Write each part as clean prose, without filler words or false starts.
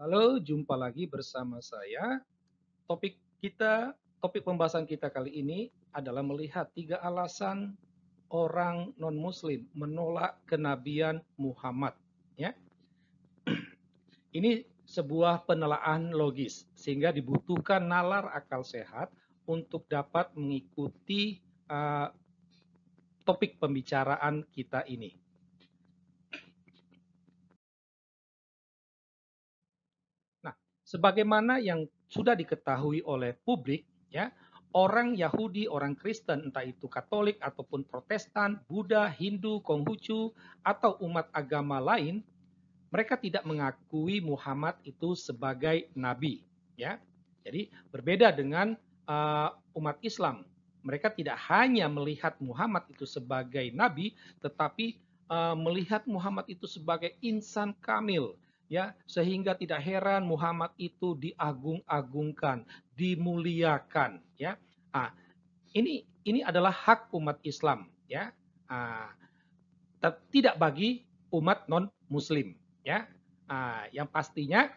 Halo, jumpa lagi bersama saya. Topik topik pembahasan kita kali ini adalah melihat 3 alasan orang non-muslim menolak kenabian Muhammad, ya. Ini sebuah penelaahan logis sehingga dibutuhkan nalar akal sehat untuk dapat mengikuti topik pembicaraan kita ini. Nah, sebagaimana yang sudah diketahui oleh publik, ya, orang Yahudi, orang Kristen, entah itu Katolik ataupun Protestan, Buddha, Hindu, Konghucu, atau umat agama lain, mereka tidak mengakui Muhammad itu sebagai nabi, ya. Jadi berbeda dengan umat Islam. Mereka tidak hanya melihat Muhammad itu sebagai nabi, tetapi melihat Muhammad itu sebagai insan kamil, ya, sehingga tidak heran Muhammad itu diagung-agungkan, dimuliakan, ya. Ah, ini adalah hak umat Islam, ya. Ah, tidak bagi umat non muslim, ya. Yang pastinya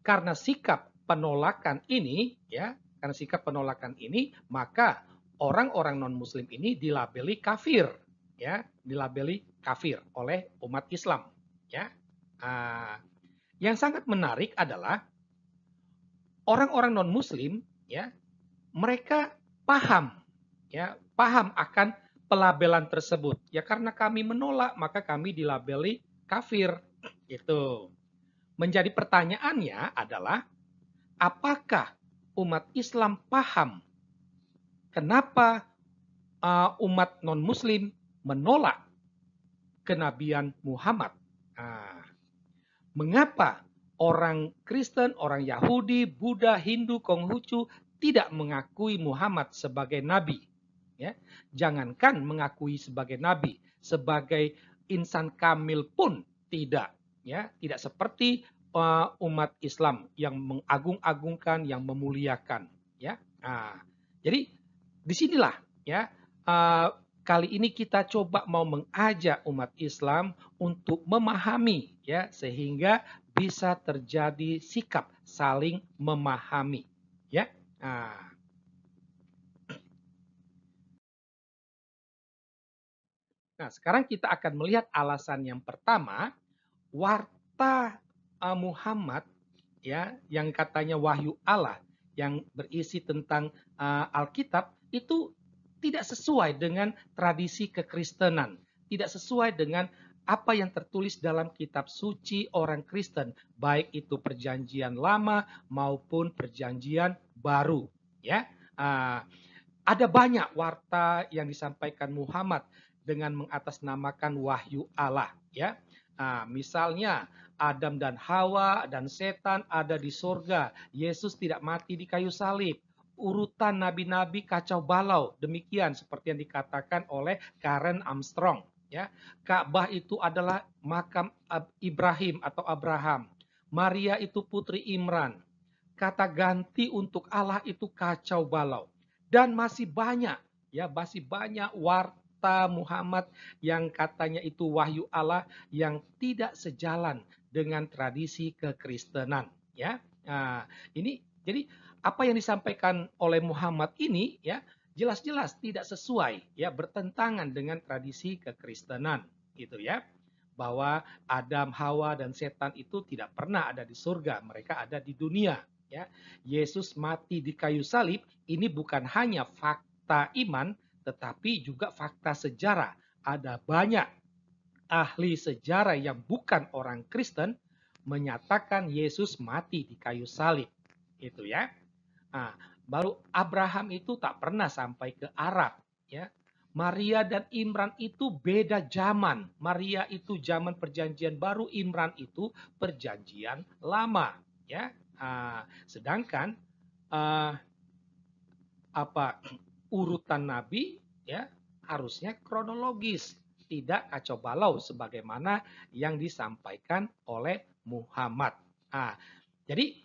karena sikap penolakan ini, ya, karena sikap penolakan ini, maka orang-orang non muslim ini dilabeli kafir, ya, dilabeli kafir oleh umat Islam, ya. Ah, yang sangat menarik adalah orang-orang non muslim, ya, mereka paham, ya, paham akan pelabelan tersebut. Ya karena kami menolak, maka kami dilabeli kafir. Itu. Menjadi pertanyaannya adalah apakah umat Islam paham kenapa umat non-Muslim menolak kenabian Muhammad? Nah, mengapa orang Kristen, orang Yahudi, Buddha, Hindu, Konghucu tidak mengakui Muhammad sebagai nabi? Ya, jangankan mengakui sebagai nabi, sebagai insan kamil pun tidak, ya, tidak seperti umat Islam yang mengagung-agungkan, yang memuliakan, ya. Nah, jadi disinilah, ya, kali ini kita coba mau mengajak umat Islam untuk memahami, ya, sehingga bisa terjadi sikap saling memahami, ya. Nah, sekarang kita akan melihat alasan yang pertama, warta Muhammad, ya, yang katanya wahyu Allah yang berisi tentang Alkitab itu tidak sesuai dengan tradisi kekristenan, tidak sesuai dengan apa yang tertulis dalam kitab suci orang Kristen, baik itu perjanjian lama maupun perjanjian baru, ya. Uh, ada banyak warta yang disampaikan Muhammad dengan mengatasnamakan wahyu Allah, ya. Misalnya Adam dan Hawa dan setan ada di surga. Yesus tidak mati di kayu salib. Urutan nabi-nabi kacau balau. Demikian seperti yang dikatakan oleh Karen Armstrong, ya. Ka'bah itu adalah makam Ibrahim atau Abraham. Maria itu putri Imran. Kata ganti untuk Allah itu kacau balau. Dan masih banyak, ya, masih banyak warta Muhammad yang katanya itu wahyu Allah yang tidak sejalan dengan tradisi kekristenan, ya. Nah, ini jadi apa yang disampaikan oleh Muhammad ini, ya, jelas-jelas tidak sesuai, ya, bertentangan dengan tradisi kekristenan, gitu, ya. Bahwa Adam, Hawa dan setan itu tidak pernah ada di surga, mereka ada di dunia, ya. Yesus mati di kayu salib ini bukan hanya fakta iman tetapi juga fakta sejarah. Ada banyak ahli sejarah yang bukan orang Kristen menyatakan Yesus mati di kayu salib. Itu, ya. Nah, baru Abraham itu tak pernah sampai ke Arab, ya. Maria dan Imran itu beda zaman. Maria itu zaman perjanjian baru, Imran itu perjanjian lama, ya. Sedangkan uh, apa urutan nabi, ya, harusnya kronologis, tidak kacau balau sebagaimana yang disampaikan oleh Muhammad. Jadi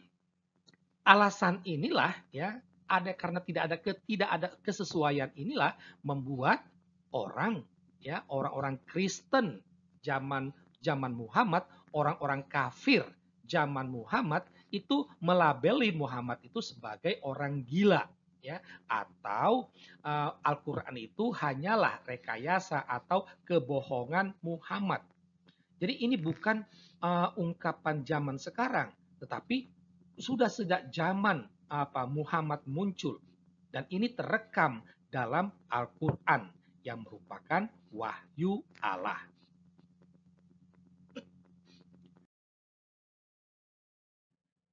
alasan inilah, ya, ada karena tidak ada kesesuaian inilah membuat orang, ya, orang-orang Kristen zaman zaman Muhammad, orang-orang kafir zaman Muhammad itu melabeli Muhammad itu sebagai orang gila, ya, atau Al-Quran itu hanyalah rekayasa atau kebohongan Muhammad. Jadi ini bukan ungkapan zaman sekarang, tetapi sudah sejak zaman Muhammad muncul, dan ini terekam dalam Al-Quran yang merupakan wahyu Allah.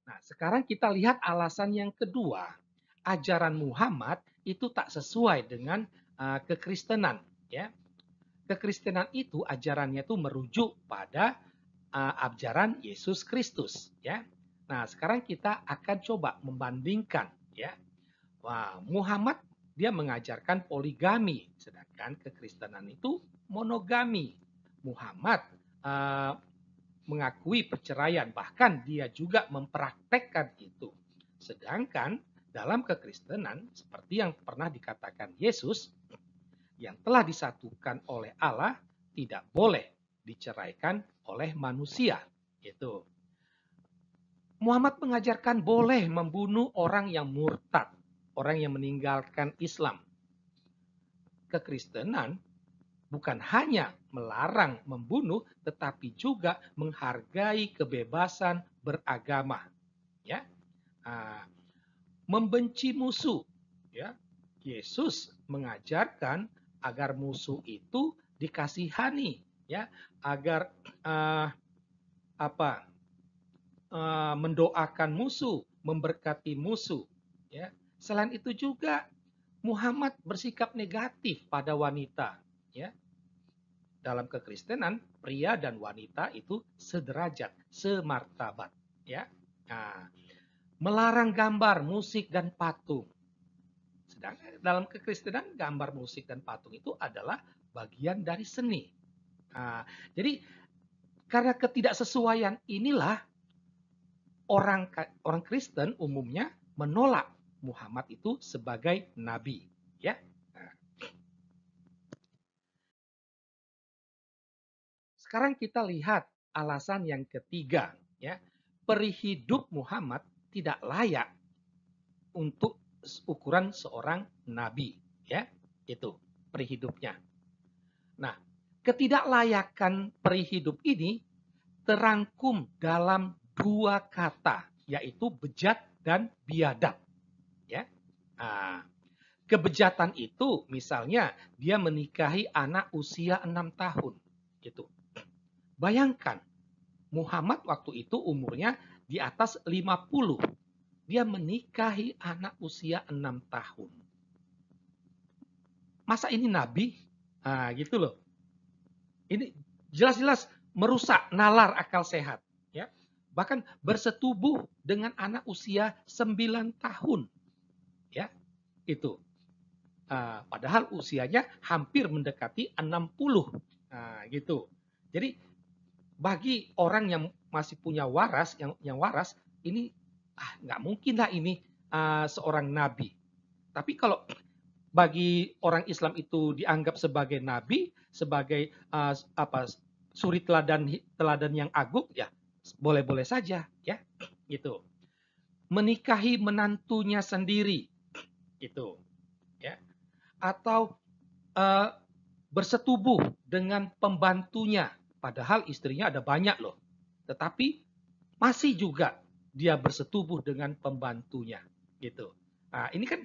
Nah, sekarang kita lihat alasan yang kedua. Ajaran Muhammad itu tak sesuai dengan kekristenan, ya. Kekristenan itu ajarannya itu merujuk pada ajaran Yesus Kristus, ya. Nah, sekarang kita akan coba membandingkan, ya. Wah, Muhammad dia mengajarkan poligami, sedangkan kekristenan itu monogami. Muhammad mengakui perceraian, bahkan dia juga mempraktekkan itu. Sedangkan dalam kekristenan, seperti yang pernah dikatakan Yesus, yang telah disatukan oleh Allah tidak boleh diceraikan oleh manusia. Itu. Muhammad mengajarkan boleh membunuh orang yang murtad, orang yang meninggalkan Islam. Kekristenan bukan hanya melarang membunuh, tetapi juga menghargai kebebasan beragama. Ya, membenci musuh. Ya, Yesus mengajarkan agar musuh itu dikasihani, ya, agar mendoakan musuh, memberkati musuh. Ya, selain itu juga Muhammad bersikap negatif pada wanita. Ya, dalam kekristenan pria dan wanita itu sederajat, semartabat. Ya, melarang gambar, musik dan patung. Sedangkan dalam kekristenan gambar, musik dan patung itu adalah bagian dari seni. Jadi karena ketidaksesuaian inilah orang Kristen umumnya menolak Muhammad itu sebagai nabi, ya. Sekarang kita lihat alasan yang ketiga, ya. Peri hidup Muhammad tidak layak untuk ukuran seorang nabi, ya. Itu peri hidupnya. Nah, ketidaklayakan peri hidup ini terangkum dalam dua kata, yaitu bejat dan biadab, ya. Kebejatan itu misalnya dia menikahi anak usia 6 tahun, gitu. Bayangkan, Muhammad waktu itu umurnya di atas 50. Dia menikahi anak usia 6 tahun. Masa ini nabi? Gitu loh. Ini jelas-jelas merusak nalar akal sehat. Ya. Bahkan bersetubuh dengan anak usia 9 tahun. Ya, itu. Padahal usianya hampir mendekati 60. Gitu. Jadi bagi orang yang masih punya waras, yang waras, ini nggak mungkin lah ini seorang nabi. Tapi kalau bagi orang Islam itu dianggap sebagai nabi, sebagai suri teladan yang agung, ya boleh-boleh saja, ya, gitu. Menikahi menantunya sendiri, gitu, ya, atau bersetubuh dengan pembantunya, padahal istrinya ada banyak loh, tetapi masih juga dia bersetubuh dengan pembantunya, gitu. Nah, ini kan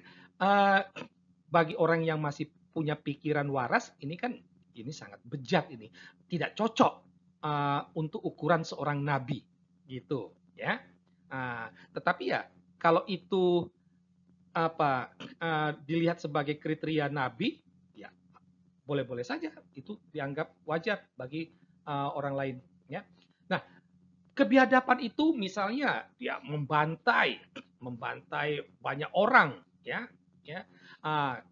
bagi orang yang masih punya pikiran waras, ini kan ini sangat bejat, ini tidak cocok untuk ukuran seorang nabi, gitu, ya. Tetapi ya kalau itu dilihat sebagai kriteria nabi, ya boleh-boleh saja itu dianggap wajar bagi orang lain, ya. Nah, kebiadaban itu misalnya dia membantai banyak orang, ya.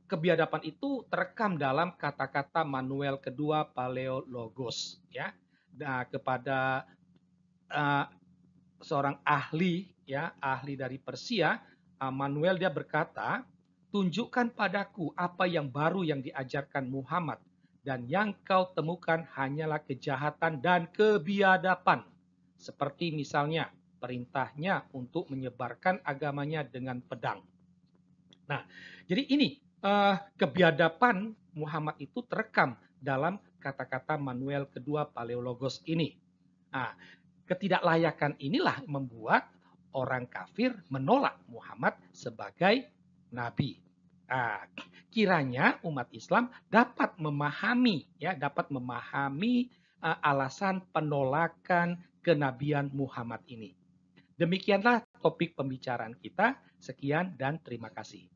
Kebiadaban itu terekam dalam kata-kata Manuel kedua Paleologos, ya. Kepada seorang ahli, ya, ahli dari Persia, Manuel dia berkata, tunjukkan padaku apa yang baru yang diajarkan Muhammad, dan yang kau temukan hanyalah kejahatan dan kebiadaban. Seperti misalnya perintahnya untuk menyebarkan agamanya dengan pedang. Nah, jadi ini kebiadaban Muhammad itu terekam dalam kata-kata Manuel kedua Paleologos ini. Nah, ketidaklayakan inilah membuat orang kafir menolak Muhammad sebagai nabi. Nah, kiranya umat Islam dapat memahami alasan penolakan kenabian Muhammad ini. Demikianlah topik pembicaraan kita. Sekian dan terima kasih.